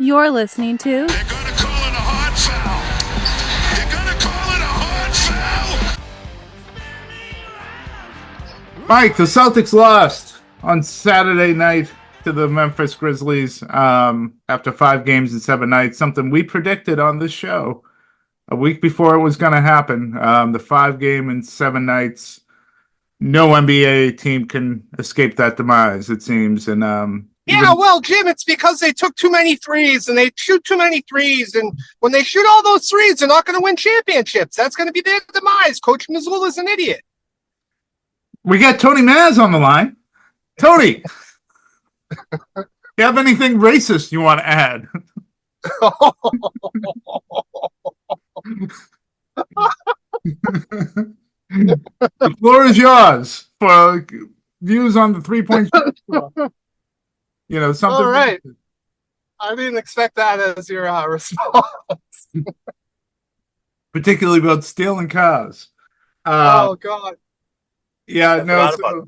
You're listening to They're going to call it a hard foul. They're going to call it a hard foul. Mike, the Celtics lost on Saturday night to the Memphis Grizzlies after 5 games and 7 nights, something we predicted on this show a week before it was going to happen. The 5-game and 7 nights, no NBA team can escape that demise, it seems. And well, Jim, it's because they took too many threes and they shoot too many threes. And when they shoot all those threes, they're not going to win championships. That's going to be their demise. Coach Mazzulla's an idiot. We got Tony Maz on the line. Tony, you have anything racist you want to add? The floor is yours for views on the 3-point shot. Something. All right. I didn't expect that as your response. Particularly about stealing cars. Oh, God. Yeah, no.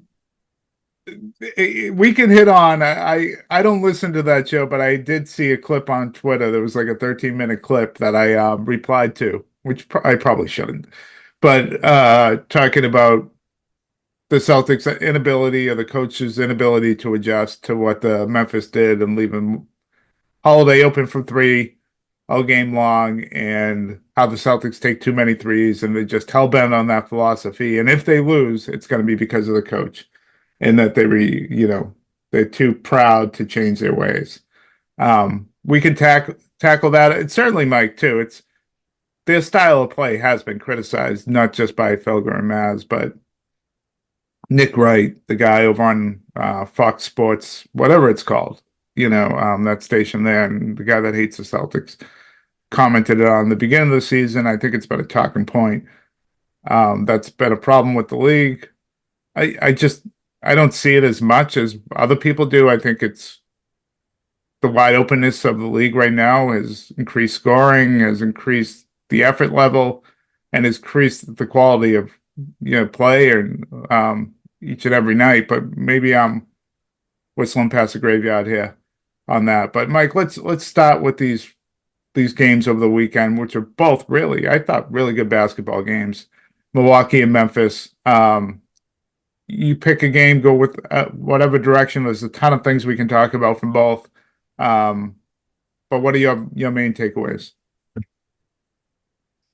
We can hit on. I don't listen to that show, but I did see a clip on Twitter. There was like a 13-minute clip that I replied to, which I probably shouldn't. But talking about the Celtics' inability or the coach's inability to adjust to what the Memphis did and leaving Holiday open for 3 all game long, and how the Celtics take too many threes and they just hell-bent on that philosophy. And if they lose, it's going to be because of the coach, and that they're too proud to change their ways. We can tackle that. It's certainly Mike too. It's their style of play has been criticized, not just by Felger and Maz, but Nick Wright, the guy over on Fox Sports, whatever it's called, that station there, and the guy that hates the Celtics, commented on the beginning of the season. I think it's been a talking point. That's been a problem with the league. I don't see it as much as other people do. I think it's the wide openness of the league right now has increased scoring, has increased the effort level, and has increased the quality of play and each and every night. But maybe I'm whistling past the graveyard here on that. But Mike, let's start with these games over the weekend, which are both really, I thought, really good basketball games. Milwaukee and Memphis. You pick a game, go with whatever direction. There's a ton of things we can talk about from both. But what are your main takeaways?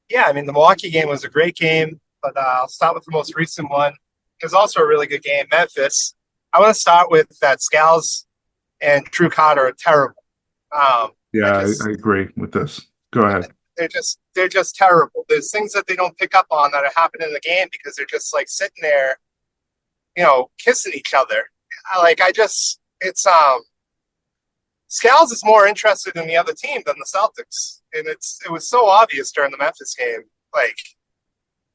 Yeah, I mean, the Milwaukee game was a great game, but I'll start with the most recent one. It was also a really good game. Memphis. I want to start with that Scales and Drew Carter are terrible. I agree with this. Go ahead. They're just terrible. There's things that they don't pick up on that are happening in the game because they're just like sitting there, kissing each other. Scales is more interested in the other team than the Celtics, and it was so obvious during the Memphis game. Like,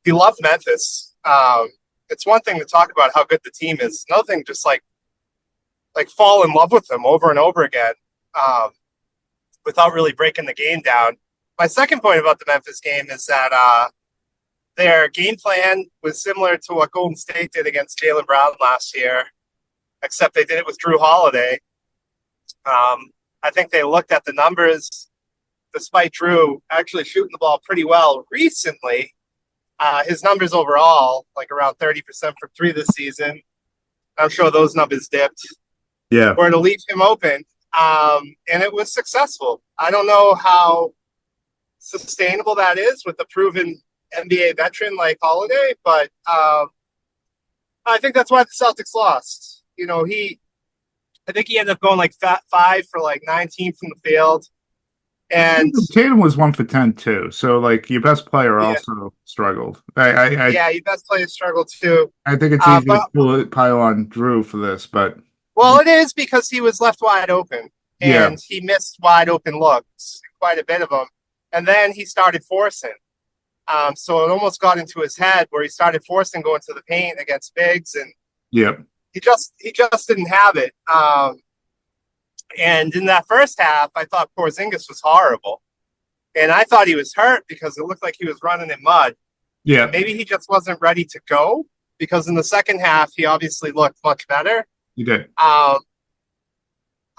he loved Memphis. It's one thing to talk about how good the team is. Another thing, just like fall in love with them over and over again, without really breaking the game down. My second point about the Memphis game is that their game plan was similar to what Golden State did against Jaylen Brown last year, except they did it with Drew Holiday. I think they looked at the numbers, despite Drew actually shooting the ball pretty well recently. His numbers overall, like around 30% from 3 this season. I'm sure those numbers dipped. Yeah. Or to leave him open. And it was successful. I don't know how sustainable that is with a proven NBA veteran like Holiday, but I think that's why the Celtics lost. I think he ended up going like 5 for like 19 from the field. And Tatum was 1 for 10 too. So like your best player also struggled. Your best player struggled too. I think it's easy to pile on Drew for this, but it is because he was left wide open and he missed wide open looks, quite a bit of them. And then he started forcing. So it almost got into his head where he started forcing going to the paint against bigs, and he just didn't have it. And in that first half, I thought Porzingis was horrible. And I thought he was hurt because it looked like he was running in mud. Yeah. Maybe he just wasn't ready to go, because in the second half, he obviously looked much better. He did. I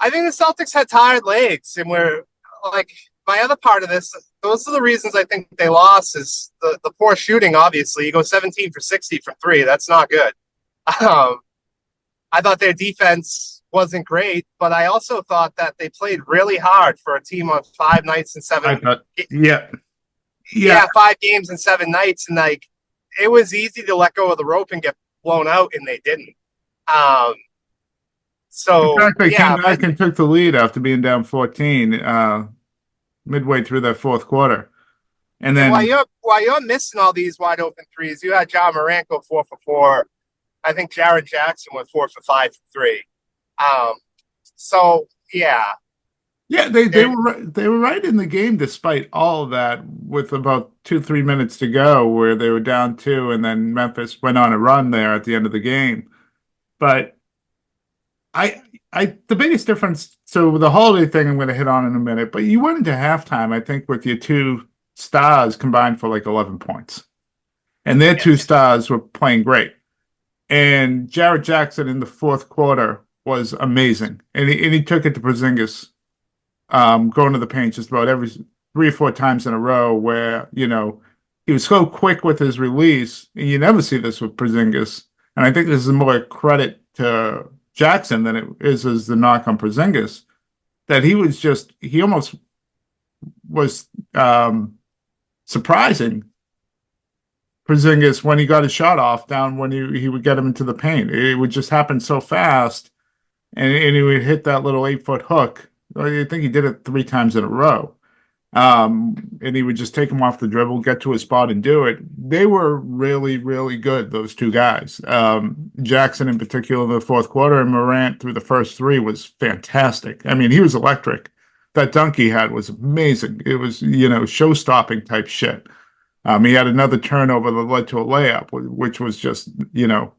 think the Celtics had tired legs and were like my other part of this, those are the reasons I think they lost is the poor shooting. Obviously, you go 17 for 60 from three. That's not good. Um, I thought their defense wasn't great, but I also thought that they played really hard for a team on 5 nights and I seven. thought, yeah, Yeah, 5 games and 7 nights, and like it was easy to let go of the rope and get blown out, and they didn't. Um, In so fact, they came yeah, back and took the lead after being down 14 midway through that fourth quarter. And and then, while you're missing all these wide open threes, you had John Morant go 4 for 4. I think Jaron Jackson went 4 for 5 from three. Um, so yeah, yeah, they were right in the game despite all of that with about 2, 3 minutes to go where they were down two and then Memphis went on a run there at the end of the game. But I the biggest difference, so the holiday thing I'm going to hit on in a minute, but you went into halftime, I think, with your two stars combined for like 11 points. And their two stars were playing great. And Jared Jackson in the fourth quarter was amazing. And he took it to Porzingis, going to the paint just about every 3 or 4 times in a row where, he was so quick with his release. And you never see this with Porzingis. And I think this is more credit to Jackson than it is as the knock on Porzingis, that he almost was surprising Porzingis when he got his shot off down when he would get him into the paint. It would just happen so fast, and he would hit that little 8-foot hook. I think he did it 3 times in a row. And he would just take him off the dribble, get to his spot, and do it. They were really, really good, those two guys. Jackson in particular in the fourth quarter, and Morant through the first three was fantastic. I mean, he was electric. That dunk he had was amazing. It was, show-stopping type shit. He had another turnover that led to a layup, which was just, a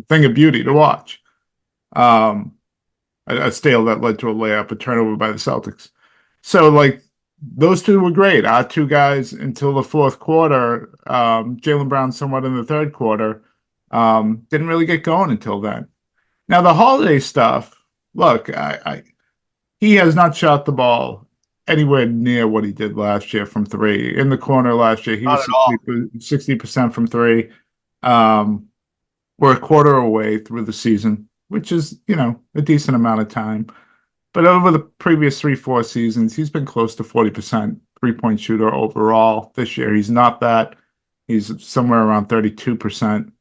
thing of beauty to watch. A steal that led to a layup, a turnover by the Celtics. So, like, those two were great. Our two guys until the fourth quarter. Jaylen Brown somewhat in the third quarter. Didn't really get going until then. Now, the holiday stuff, look, he has not shot the ball anywhere near what he did last year from three. In the corner last year, he not was at all. 60% from three. We're a quarter away through the season, which is, a decent amount of time. But over the previous 3, 4 seasons, he's been close to 40% three-point shooter overall. This year, he's not that. He's somewhere around 32%.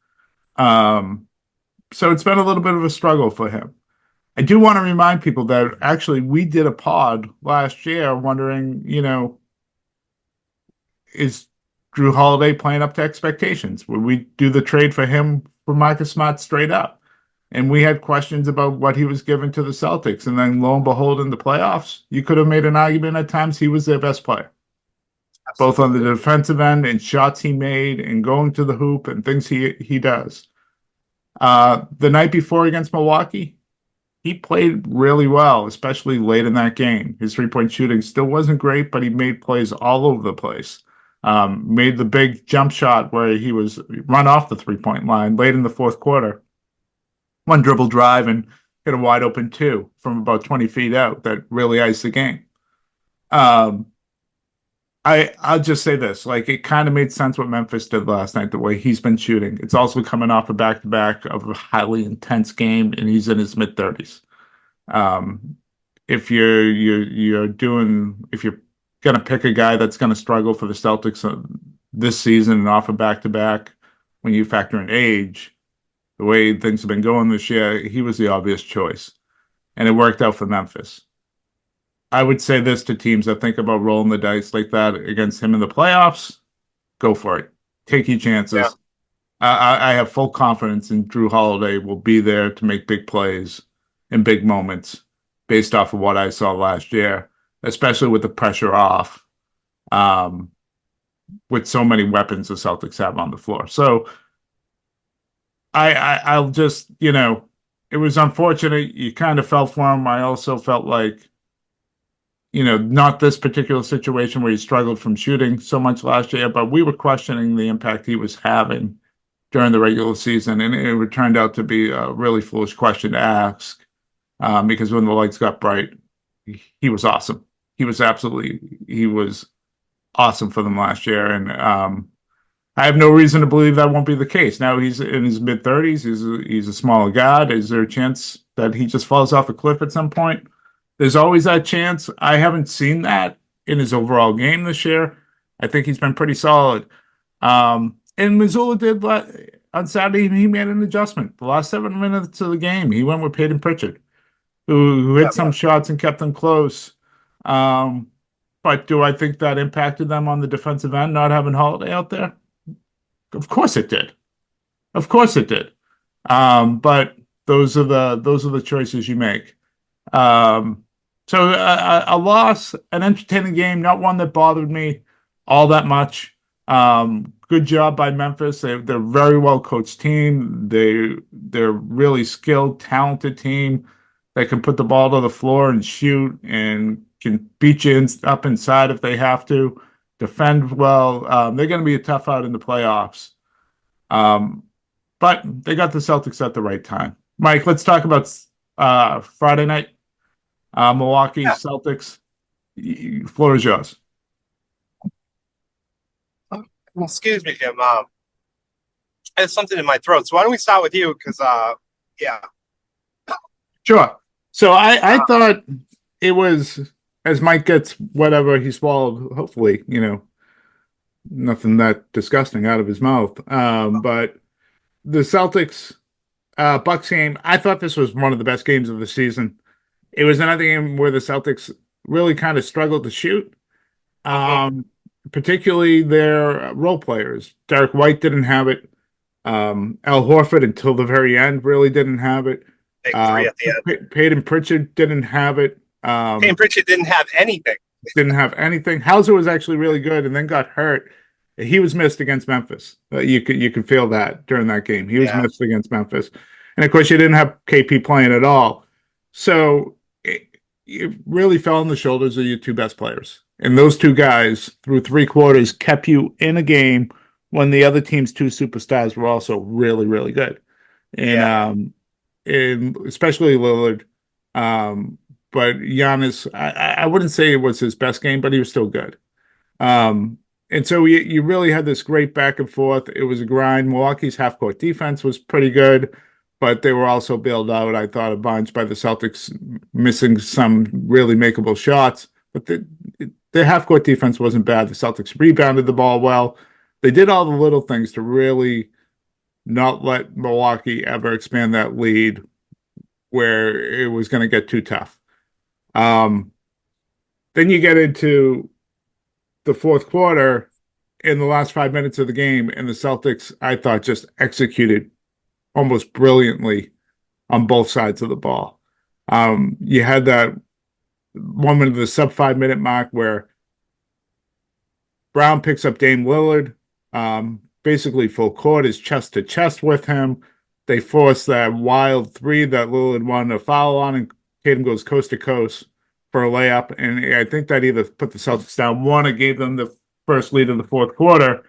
So it's been a little bit of a struggle for him. I do want to remind people that actually we did a pod last year wondering, is Drew Holiday playing up to expectations? Would we do the trade for him for Marcus Smart straight up? And we had questions about what he was given to the Celtics. And then lo and behold, in the playoffs, you could have made an argument at times he was their best player. Absolutely. Both on the defensive end and shots he made and going to the hoop and things he does. The night before against Milwaukee, he played really well, especially late in that game. His three-point shooting still wasn't great, but he made plays all over the place. Made the big jump shot where he was run off the three-point line late in the fourth quarter. One dribble drive and hit a wide open two from about 20 feet out that really iced the game. I'll just say this, like it kind of made sense what Memphis did last night, the way he's been shooting. It's also coming off a back-to-back of a highly intense game, and he's in his mid-30s. If you're gonna pick a guy that's gonna struggle for the Celtics this season and off a back-to-back, when you factor in age, the way things have been going this year, he was the obvious choice. And it worked out for Memphis. I would say this to teams that think about rolling the dice like that against him in the playoffs. Go for it. Take your chances. Yeah. I have full confidence in Drew Holiday will be there to make big plays in big moments based off of what I saw last year, especially with the pressure off, with so many weapons the Celtics have on the floor. So I'll just, it was unfortunate. You kind of felt for him. I also felt like, not this particular situation where he struggled from shooting so much last year, but we were questioning the impact he was having during the regular season. And it turned out to be a really foolish question to ask, because when the lights got bright, he was awesome. he was awesome for them last year, and I have no reason to believe that won't be the case. Now he's in his mid-30s. He's a smaller guy. Is there a chance that he just falls off a cliff at some point? There's always that chance. I haven't seen that in his overall game this year. I think he's been pretty solid. And Missoula did on Saturday. He made an adjustment. The last 7 minutes of the game, he went with Peyton Pritchard, who hit some shots and kept them close. But do I think that impacted them on the defensive end, not having Holiday out there? Of course it did. Of course it did. But those are the choices you make. So a loss, an entertaining game, not one that bothered me all that much. Good job by Memphis. They're a very well coached team. They're really skilled, talented team that can put the ball to the floor and shoot and can beat you up inside if they have to. Defend well. They're going to be a tough out in the playoffs. But they got the Celtics at the right time. Mike, let's talk about Friday night. Milwaukee Celtics. Floor is yours. Excuse me, Jim. I have something in my throat. So why don't we start with you? Because, yeah. Sure. So I thought it was, as Mike gets whatever he swallowed, hopefully, nothing that disgusting out of his mouth. But the Celtics Bucks game, I thought this was one of the best games of the season. It was another game where the Celtics really kind of struggled to shoot. Particularly their role players. Derek White didn't have it. Al Horford, until the very end, really didn't have it. Big three at the end. Peyton Pritchard didn't have it. Peyton Pritchard didn't have anything. Didn't have anything. Hauser was actually really good and then got hurt. He was missed against Memphis. You could feel that during that game. He was missed against Memphis. And, of course, you didn't have KP playing at all. So it really fell on the shoulders of your two best players. And those two guys, through three quarters, kept you in a game when the other team's two superstars were also really, really good. And especially Lillard. But Giannis, I wouldn't say it was his best game, but he was still good. And so you really had this great back and forth. It was a grind. Milwaukee's half-court defense was pretty good, but they were also bailed out, I thought, a bunch by the Celtics missing some really makeable shots. But their half-court defense wasn't bad. The Celtics rebounded the ball well. They did all the little things to really not let Milwaukee ever expand that lead where it was going to get too tough. Then you get into the fourth quarter in the last 5 minutes of the game, and the Celtics, I thought, just executed almost brilliantly on both sides of the ball. You had that moment of the sub 5 minute mark where Brown picks up Dame Lillard, basically full court, is chest to chest with him. They force that wild three that Lillard wanted a foul on, and Tatum goes coast to coast for a layup. And I think that either put the Celtics down one or gave them the first lead of the fourth quarter.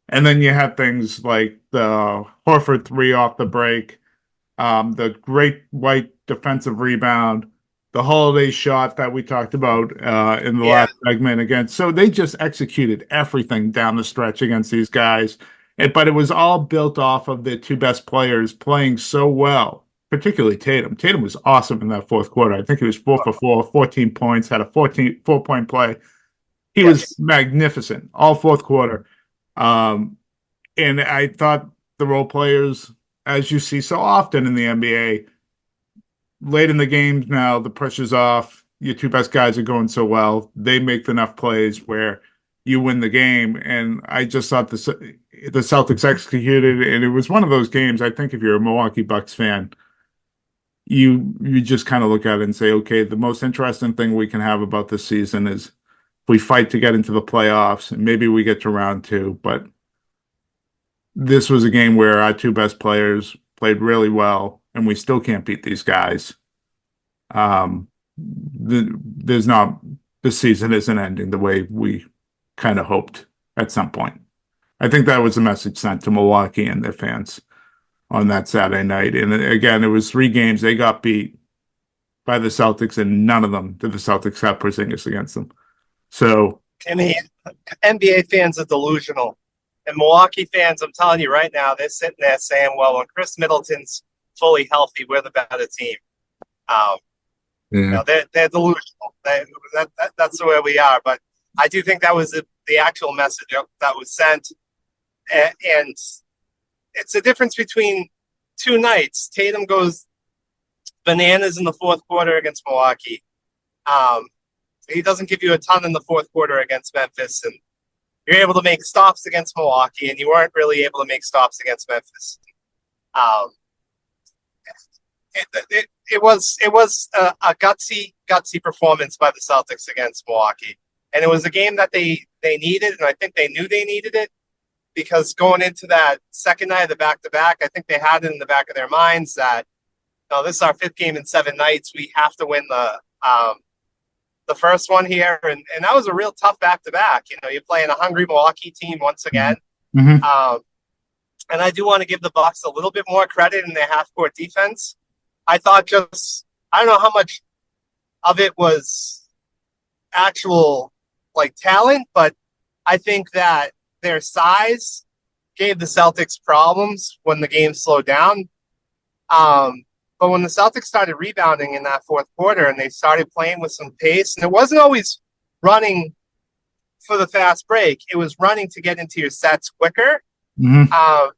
And then you had things like the Horford three off the break, the great White defensive rebound, the Holiday shot that we talked about in the last segment again. So they just executed everything down the stretch against these guys. But it was all built off of the two best players playing so well, particularly Tatum. Tatum was awesome in that fourth quarter. I think he was 4 for 4, 14 points, had a 4-point play. He was magnificent all fourth quarter. And I thought the role players, as you see so often in the NBA, late in the games now, the pressure's off. Your two best guys are going so well. They make enough plays where you win the game. And I just thought the Celtics executed, and it was one of those games, I think if you're a Milwaukee Bucks fan, you just kind of look at it and say, okay, the most interesting thing we can have about this season is we fight to get into the playoffs, and maybe we get to round two. But this was a game where our two best players played really well, and we still can't beat these guys. This season isn't ending the way we kind of hoped at some point. I think that was the message sent to Milwaukee and their fans on that Saturday night. And again, it was 3 games. They got beat. by the Celtics, and none of them did the Celtics have Porzingis against them. So, I mean, NBA fans are delusional. And Milwaukee fans, I'm telling you right now, they're sitting there saying, well, when Chris Middleton's fully healthy, we're the better team. They're delusional. That's the way we are. But I do think that was the actual message that was sent. And it's a difference between two nights. Tatum goes bananas in the fourth quarter against Milwaukee. He doesn't give you a ton in the fourth quarter against Memphis, and you're able to make stops against Milwaukee, and you weren't really able to make stops against Memphis. It was a gutsy performance by the Celtics against Milwaukee, and it was a game that they needed, and I think they knew they needed it, because going into that second night of the back-to-back, I think they had it in the back of their minds that, this is our fifth game in 7 nights. We have to win the first one here, and that was a real tough back-to-back. You're playing a hungry Milwaukee team once again. mm-hmm. And I do want to give the Bucks a little bit more credit in their half-court defense. I thought I don't know how much of it was actual talent, but I think that their size gave the Celtics problems when the game slowed down. But when the Celtics started rebounding in that fourth quarter and they started playing with some pace, and it wasn't always running for the fast break, it was running to get into your sets quicker. Mm-hmm.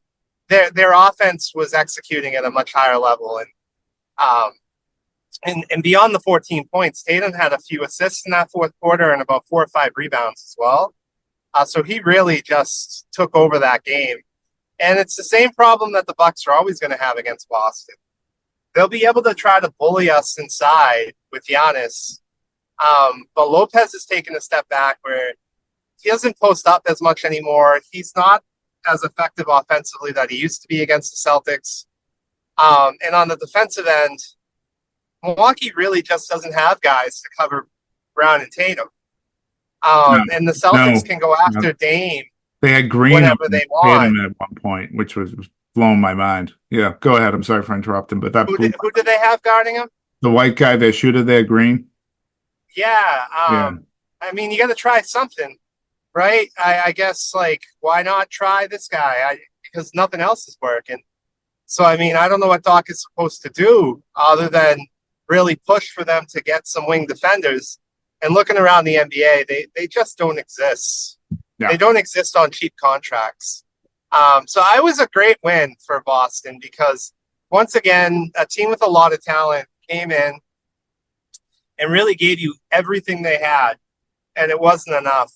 Their offense was executing at a much higher level. And beyond the 14 points, Tatum had a few assists in that fourth quarter and about 4 or 5 rebounds as well. So he really just took over that game. And it's the same problem that the Bucks are always going to have against Boston. They'll be able to try to bully us inside with Giannis. But Lopez has taken a step back where he doesn't post up as much anymore. He's not as effective offensively that he used to be against the Celtics. And on the defensive end, Milwaukee really just doesn't have guys to cover Brown and Tatum. And the Celtics can go after Dame. They had Green whenever they want. Tatum at one point, which was blowing my mind. Yeah, go ahead. I'm sorry for interrupting, but who did they have guarding him? The white guy, their shooter there, Green. Yeah. I mean, you got to try something, right? I guess, why not try this guy? Because nothing else is working. So, I mean, I don't know what Doc is supposed to do other than really push for them to get some wing defenders. And looking around the NBA, they just don't exist. Yeah. They don't exist on cheap contracts. So it was a great win for Boston because, once again, a team with a lot of talent came in and really gave you everything they had, and it wasn't enough.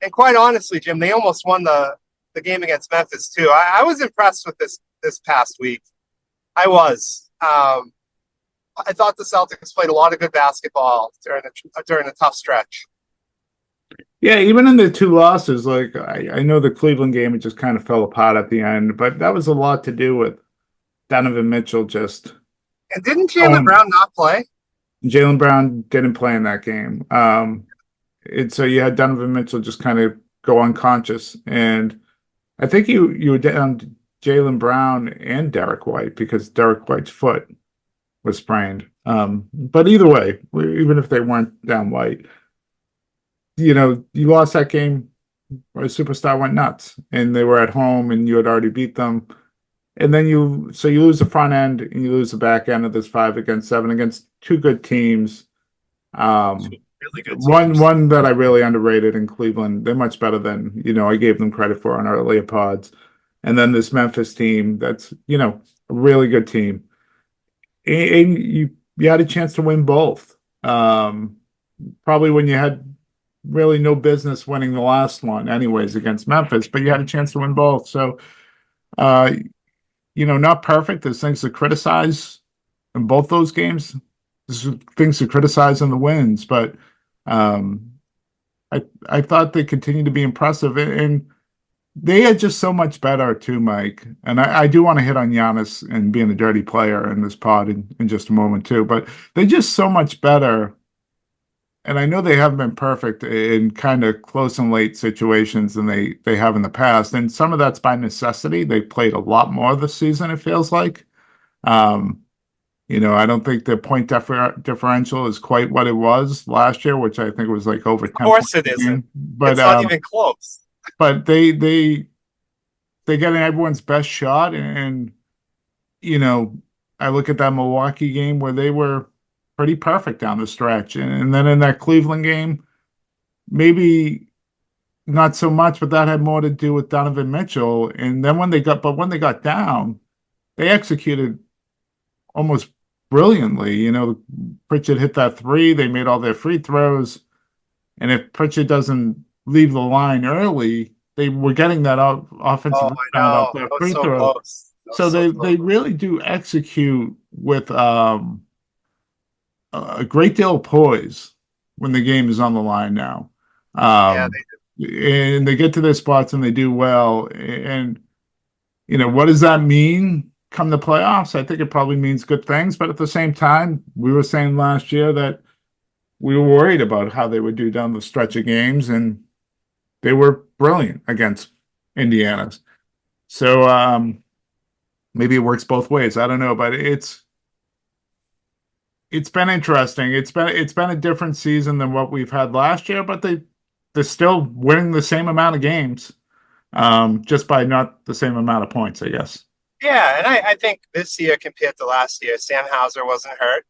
And quite honestly, Jim, they almost won the game against Memphis too. I was impressed with this past week. I was. I thought the Celtics played a lot of good basketball during a tough stretch. Yeah, even in the 2 losses, I know the Cleveland game, it just kind of fell apart at the end, but that was a lot to do with Donovan Mitchell just. And didn't Jaylen Brown not play? Jaylen Brown didn't play in that game. And so you had Donovan Mitchell just kind of go unconscious. And I think you were down Jaylen Brown and Derek White because Derek White's foot was sprained. But either way, even if they weren't down White, you lost that game where a superstar went nuts and they were at home and you had already beat them. And then you lose the front end and you lose the back end of this 5 against 7 against 2 good teams. Really good teams. One that I really underrated in Cleveland. They're much better than, I gave them credit for on earlier pods. And then this Memphis team that's, a really good team. And you had a chance to win both. Probably when you had really no business winning the last one anyways against Memphis, but you had a chance to win both. So, not perfect. There's things to criticize in both those games. There's things to criticize in the wins, but I thought they continued to be impressive. And they are just so much better too, Mike. And I do want to hit on Giannis and being a dirty player in this pod in just a moment too, but they're just so much better. And I know they haven't been perfect in kind of close and late situations than they have in the past. And some of that's by necessity. They played a lot more this season, it feels like. I don't think the point differential is quite what it was last year, which I think was like over Of 10 points course it a isn't. game. But It's not even close. but they get everyone's best shot, and you know, I look at that Milwaukee game where they were pretty perfect down the stretch, and then in that Cleveland game, maybe not so much, but that had more to do with Donovan Mitchell. And then when they got down, they executed almost brilliantly. Pritchard hit that three, they made all their free throws, and if Pritchard doesn't leave the line early, they were getting that offensive Oh, I rebound off know. that That was free so throw. close. That was So so they close. really do execute with a great deal of poise when the game is on the line now. Yeah, Um, and they get to their spots and they do well. And, what does that mean come the playoffs? I think it probably means good things. But at the same time, we were saying last year that we were worried about how they would do down the stretch of games, and they were brilliant against Indiana. So maybe it works both ways. I don't know, but it's been interesting. It's been a different season than what we've had last year, but they're still winning the same amount of games, just by not the same amount of points, I guess. yeah, and I think this year compared to last year, Sam Hauser wasn't hurt,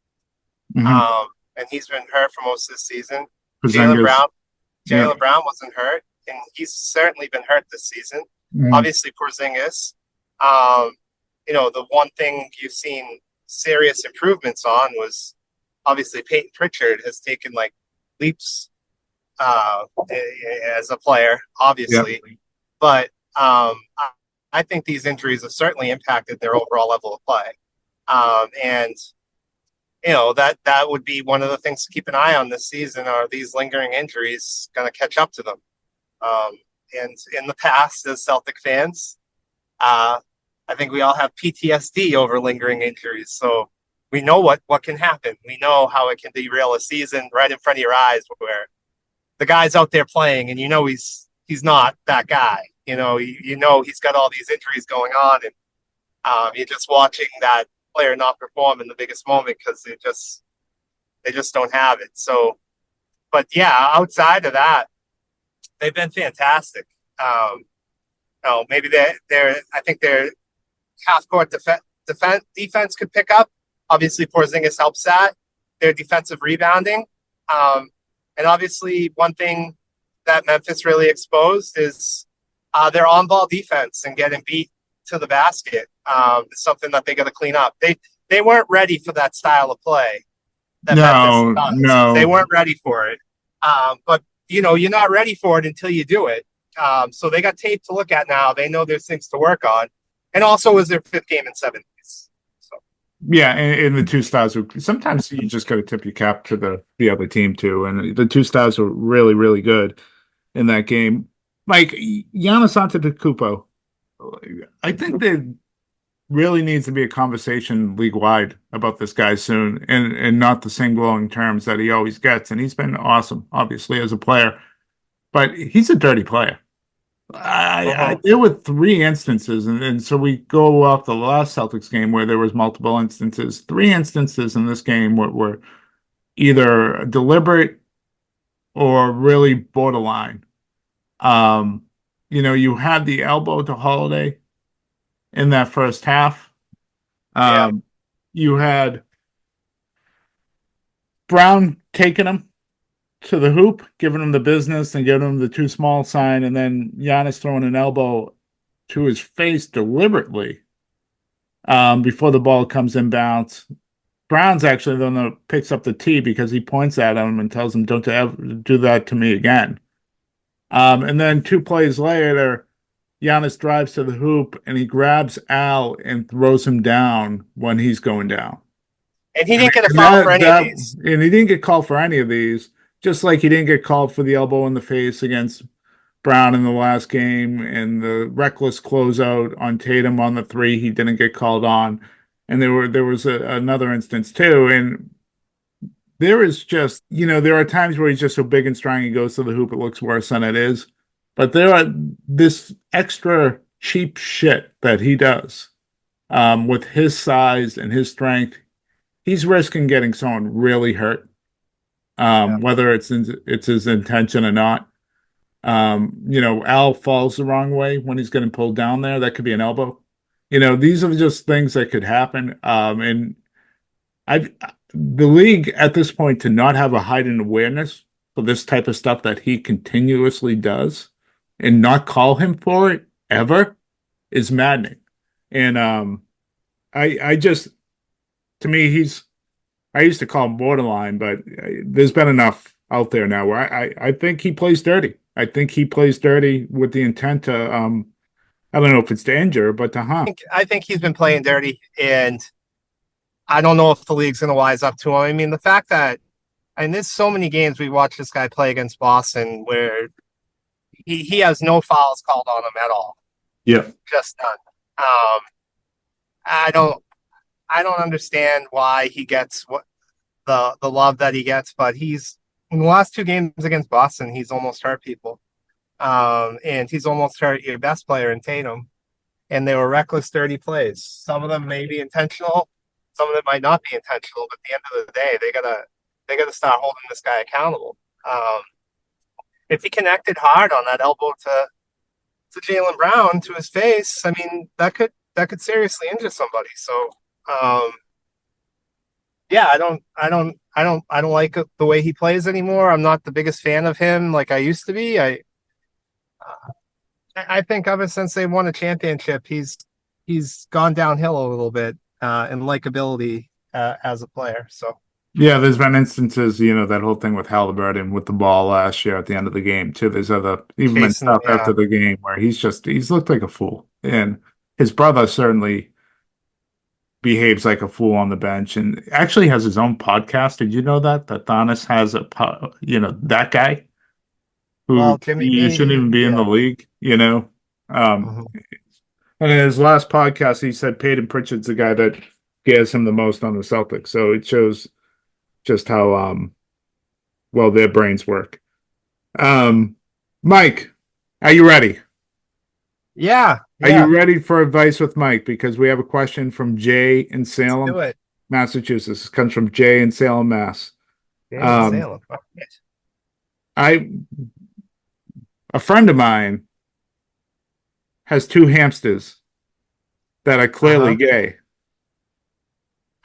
Hmm. and he's been hurt for most of the season. Jalen Porzingis, Brown, yeah. Jalen Brown wasn't hurt, and he's certainly been hurt this season. Mhm. Obviously, Porzingis. Um, the one thing you've seen serious improvements on was obviously Peyton Pritchard has taken like leaps as a player, Yeah. obviously. But I think these injuries have certainly impacted their overall level of play. And that would be one of the things to keep an eye on this season. Are these lingering injuries going to catch up to them? And in the past, as Celtic fans, I think we all have PTSD over lingering injuries. So we know what can happen. We know how it can derail a season right in front of your eyes, where the guy's out there playing, and he's not that guy. He's got all these injuries going on, and you're just watching that player not perform in the biggest moment because they just don't have it. So, but yeah, outside of that, they've been fantastic. Maybe they're I think their half court defense could pick up. Obviously, Porzingis helps that. Their defensive rebounding, and obviously, one thing that Memphis really exposed is their on-ball defense and getting beat to the basket. Is something that they got to clean up. They weren't ready for that style of play that Memphis No, does. They no. weren't ready for it. But you're not ready for it until you do it. So they got tape to look at now. They know there's things to work on. And also, it was their fifth game in 7 days. So Yeah, and the two stars sometimes you just got to tip your cap to the other team too, and the two stars were really, really good in that game. Like Giannis Antetokounmpo, I think there really needs to be a conversation league wide about this guy soon, and not the same glowing terms that he always gets. And he's been awesome, obviously, as a player, but he's a dirty player. There were three instances, and so we go off the last Celtics game where there was multiple instances. Three instances in this game were either deliberate or really borderline. Um, you had the elbow to Holiday in that first half. yeah, Um, you had Brown taking him to the hoop, giving him the business and giving him the too small sign, and then Giannis throwing an elbow to his face deliberately before the ball comes inbounds. Brown's actually the one that picks up the tee because he points at him and tells him, "Don't ever do that to me again." And then 2 plays later, Giannis drives to the hoop and he grabs Al and throws him down when he's going down. and he didn't get a And foul for any of these. and he didn't get called for any of these, just like he didn't get called for the elbow in the face against Brown in the last game, and the reckless closeout on Tatum on the three he didn't get called on. And there was another instance too. And there is just, there are times where he's just so big and strong he goes to the hoop, it looks worse than it is. But there are this extra cheap shit that he does with his size and his strength. he's risking getting someone really hurt, Yeah. whether it's his intention or not. Al falls the wrong way when he's getting pulled down there. That could be an elbow. These are just things that could happen. And I the league at this point to not have a heightened awareness for this type of stuff that he continuously does and not call him for it ever is maddening. And I just to me I used to call him borderline, but there's been enough out there now where I think he plays dirty. I think he plays dirty with the intent to I don't know if it's to injure, but to harm. I think he's been playing dirty, and I don't know if the league's going to wise up to him. I mean, the fact that, and there's so many games we watched this guy play against Boston where he has no fouls called on him at all. Yeah. Just none. I don't understand why he gets what the love that he gets, but he's in the last two games against Boston, he's almost hurt people. And he's almost hurt your best player in Tatum. And they were reckless, dirty plays. Some of them may be intentional, some of them might not be intentional, but at the end of the day, they gotta start holding this guy accountable. If he connected hard on that elbow to Jaylen Brown to his face, I mean that could seriously injure somebody. So yeah, I don't like the way he plays anymore. I'm not the biggest fan of him like I used to be. I think ever since they won a championship, he's gone downhill a little bit in likability as a player. So Yeah, there's been instances, that whole thing with Halliburton with the ball last year at the end of the game too. There's even been Chasing, stuff yeah. after the game where he's looked like a fool. And his brother certainly behaves like a fool on the bench and actually has his own podcast. Did you know that Giannis has that guy who Well, Jimmy you B, shouldn't even be in the yeah. league, Mhm. And in his last podcast, he said Peyton Pritchard's the guy that scares him the most on the Celtics. So it shows just how well their brains work. Mike, are you ready? Yeah, Are you ready for advice with Mike? Because we have a question from Jay in Salem, do it. Massachusetts. This comes from Jay in Salem, Mass. Yeah, Salem. Oh, yes. A friend of mine has two hamsters that are clearly gay.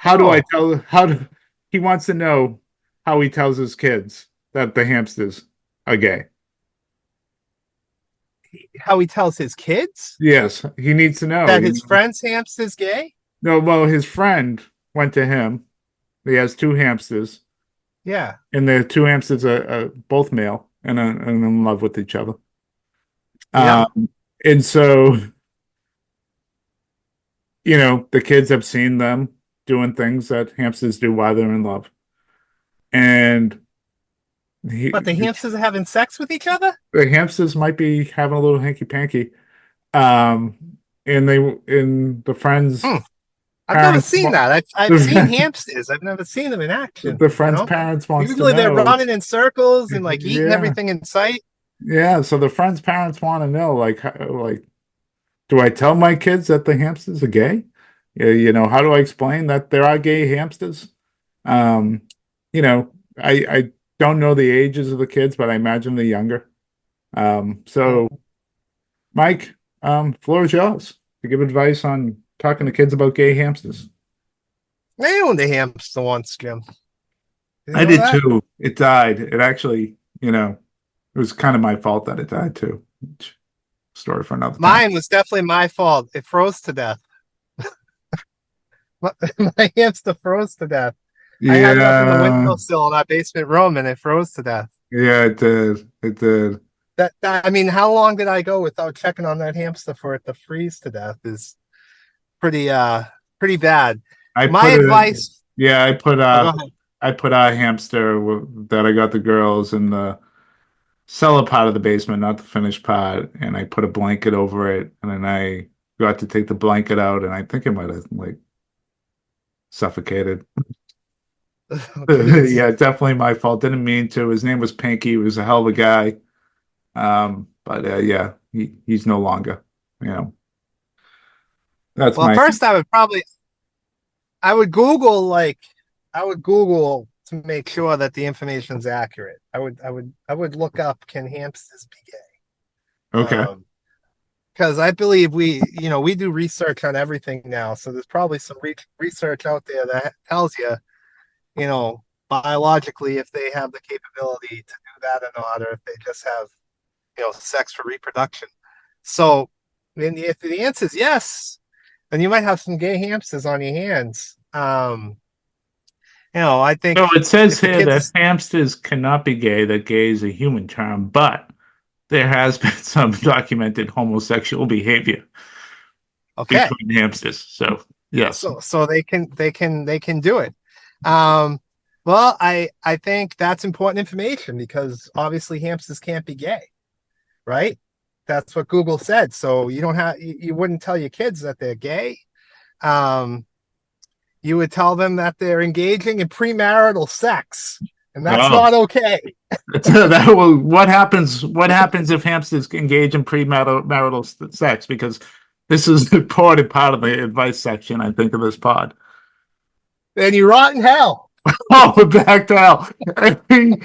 He wants to know how he tells his kids that the hamsters are gay. How he tells his kids Yes, he needs to know. that his friend's hamster's gay? No, well, his friend went to him. He has two hamsters, Yeah. and the two hamsters are both male and in love with each other. Yeah. And so, the kids have seen them doing things that hamsters do while they're in love. And But the hamsters are having sex with each other? the hamsters might be having a little hanky panky. And the friends. I've never parents seen that. I've seen hamsters. I've never seen them in action. The friend's parents wants Usually to they're know. running in circles and like eating Yeah. everything in sight. Yeah, so the friend's parents want to know, do I tell my kids that the hamsters are gay? How do I explain that there are gay hamsters? I don't know the ages of the kids, but I imagine they're younger. So, Mike, floor is yours to give advice on talking to kids about gay hamsters. I owned a hamster once, Jim. I did too. It died. It actually, it was kind of my fault that it died too. Story for another time. Mine was definitely my fault. It froze to death. My hamster froze to death. I had it up in the windowsill in our basement room, and it froze to death. Yeah, it did. It did. I mean, how long did I go without checking on that hamster for it to freeze to death? Is pretty bad. I put a hamster that I got the girls in the cellar part of the basement, not the finished part, and I put a blanket over it, and then I got to take the blanket out, and I think it might have suffocated. Yeah, definitely my fault. Didn't mean to. His name was Pinky. He was a hell of a guy. But yeah, he's no longer. That's first I would Google would Google to make sure that the information is accurate. I would look up, can hamsters be gay? Okay. Because I believe we do research on everything now. So there's probably some research out there that tells you, biologically, if they have the capability to do that or not, or if they just have, sex for reproduction. So, if the answer is yes, then you might have some gay hamsters on your hands. I think So it says if the here that kids, hamsters cannot be gay, that gay is a human term, but there has been some documented homosexual behavior okay, between hamsters. So yes. so they can do it. Um, well, I think that's important information because obviously hamsters can't be gay, right? That's what Google said. So you wouldn't tell your kids that they're gay. Um, you would tell them that they're engaging in premarital sex, and that's Oh. not okay. What happens? What happens if hamsters engage in premarital sex? Because this is important part of the advice section, I think, of this pod. Then you rot in hell. Oh, we're back to hell. Every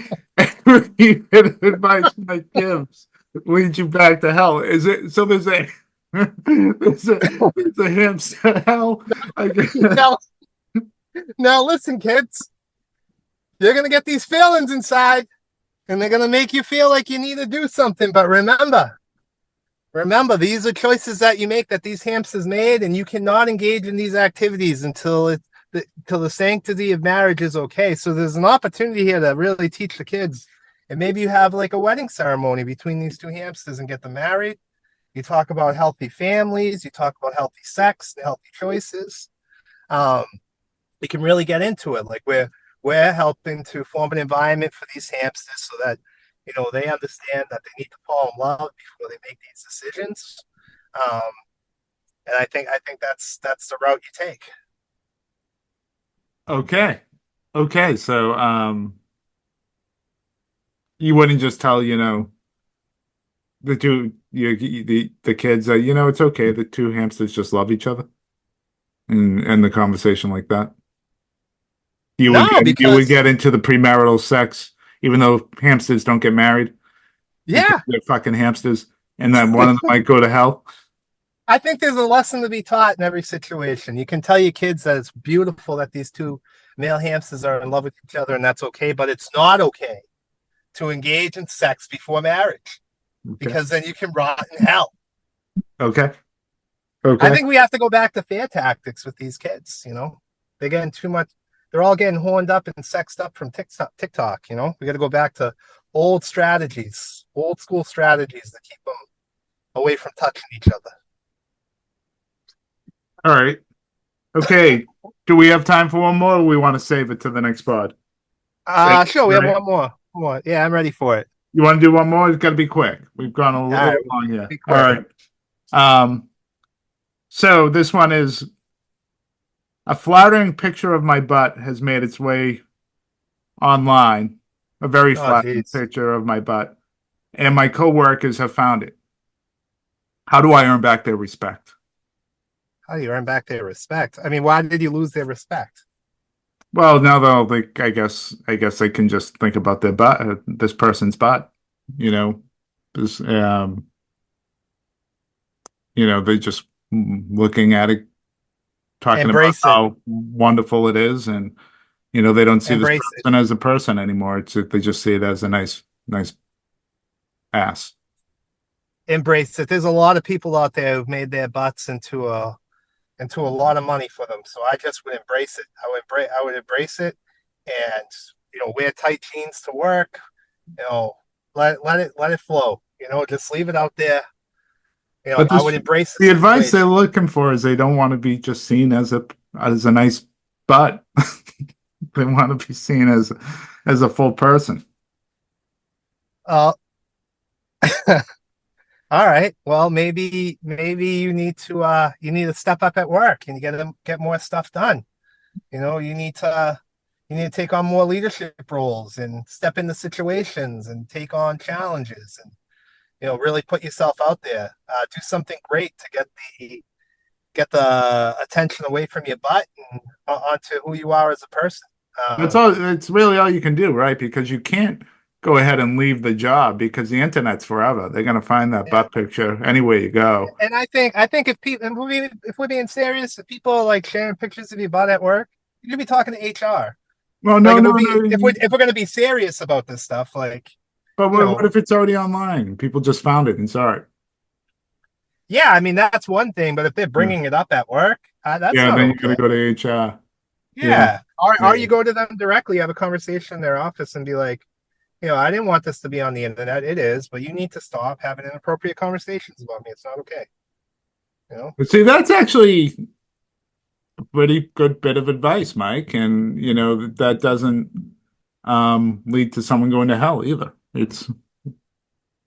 bit of advice Mike gives leads you back to hell. Is it? So there's a hamster hell. I guess. Now listen, kids. You're gonna get these feelings inside, and they're gonna make you feel like you need to do something. But remember, these are choices that you make, that these hamsters made, and you cannot engage in these activities until the sanctity of marriage is okay. So there's an opportunity here to really teach the kids, and maybe you have like a wedding ceremony between these two hamsters and get them married. You talk about healthy families, you talk about healthy sex and healthy choices. You can really get into it. Like we're helping to form an environment for these hamsters so that they understand that they need to fall in love before they make these decisions. Um, and I think that's the route you take. Okay. Okay. So you wouldn't just tell, the two the kids that, it's okay, the two hamsters just love each other and end the conversation like that. No, You would because get into the premarital sex, even though hamsters don't get married because yeah, they're fucking hamsters, and then one of them might go to hell. I think there's a lesson to be taught in every situation. You can tell your kids that it's beautiful that these two male hamsters are in love with each other, and that's okay, but it's not okay to engage in sex before marriage Okay. because then you can rot in hell. Okay. I think we have to go back to fair tactics with these kids. They're getting too much. They're all getting horned up and sexed up from TikTok. We got to go back to old strategies, old school strategies to keep them away from touching each other. All right. Okay. Do we have time for one more, or we want to save it to the next pod? Sure. We have one more. Yeah, I'm ready for it. You want to do one more? It's got to be quick. We've gone a little long here. All right. So this one is: a flattering picture of my butt has made its way online. A very flattering picture of my butt, and my coworkers have found it. How do I earn back their respect? How do you earn back their respect? I mean, why did you lose their respect? Well, now they'll think. I guess they can just think about their butt, this person's butt. This, they just looking at it, talking about how wonderful it is, and they don't see this person as a person anymore. They just see it as a nice ass. Embrace it. There's a lot of people out there who've made their butts into a lot of money for them. So I just would embrace it. I would embrace it, and wear tight jeans to work. Let it flow. Just leave it out there. I would embrace the advice they're looking for is they don't want to be just seen as a nice butt. They want to be seen as a full person. All right. Well, maybe you need to step up at work and you get more stuff done. You need to take on more leadership roles and step into situations and take on challenges and really put yourself out there. Do something great to get the attention away from your butt and onto who you are as a person. That's all. It's really all you can do, right? Because you can't go ahead and leave the job because the internet's forever. They're gonna find that Yeah. butt picture anywhere you go. And I think if people, if we're being serious, if people are like sharing pictures of your butt at work, you're gonna be talking to HR. Well, Like no, if no, we're being, no. if we're gonna be serious about this stuff, like But you what know, if it's already online? People just found it and saw it. yeah, I mean that's one thing. But if they're Yeah, bringing it up at work, that's yeah. not Then you got okay. to go to HR. Yeah, Yeah, or yeah. you go to them directly, have a conversation in their office, and be like, I didn't want this to be on the internet. It is, but you need to stop having inappropriate conversations about me. It's not okay. You know. But see, that's actually a pretty good bit of advice, Mike. And that doesn't lead to someone going to hell either. It's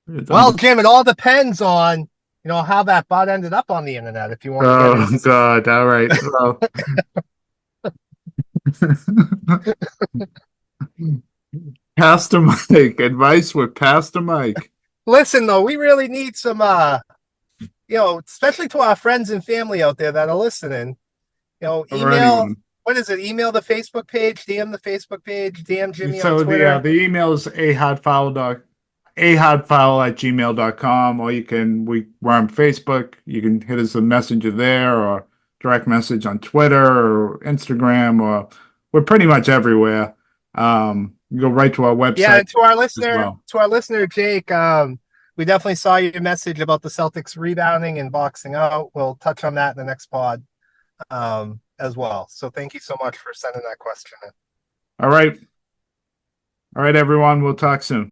Well, Jim, it all depends on how that bot ended up on the internet. If you want to get Oh into, God! All right. Well, Pastor Mike, advice with Pastor Mike. listen though, we really need some, especially to our friends and family out there that are listening. Or Email. anyone. What is it? Email the Facebook page, DM the Facebook page, DM Jimmy on So Twitter. the email is ahadfile@gmail.com, or we're on Facebook. You can hit us a messenger there, or direct message on Twitter or Instagram, or we're pretty much everywhere. You go right to our Yeah, website and to our as listener, well. Jake, we definitely saw your message about the Celtics rebounding and boxing out. We'll touch on that in the next pod, as well. So thank you so much for sending that question in. All right. All right, everyone. We'll talk soon.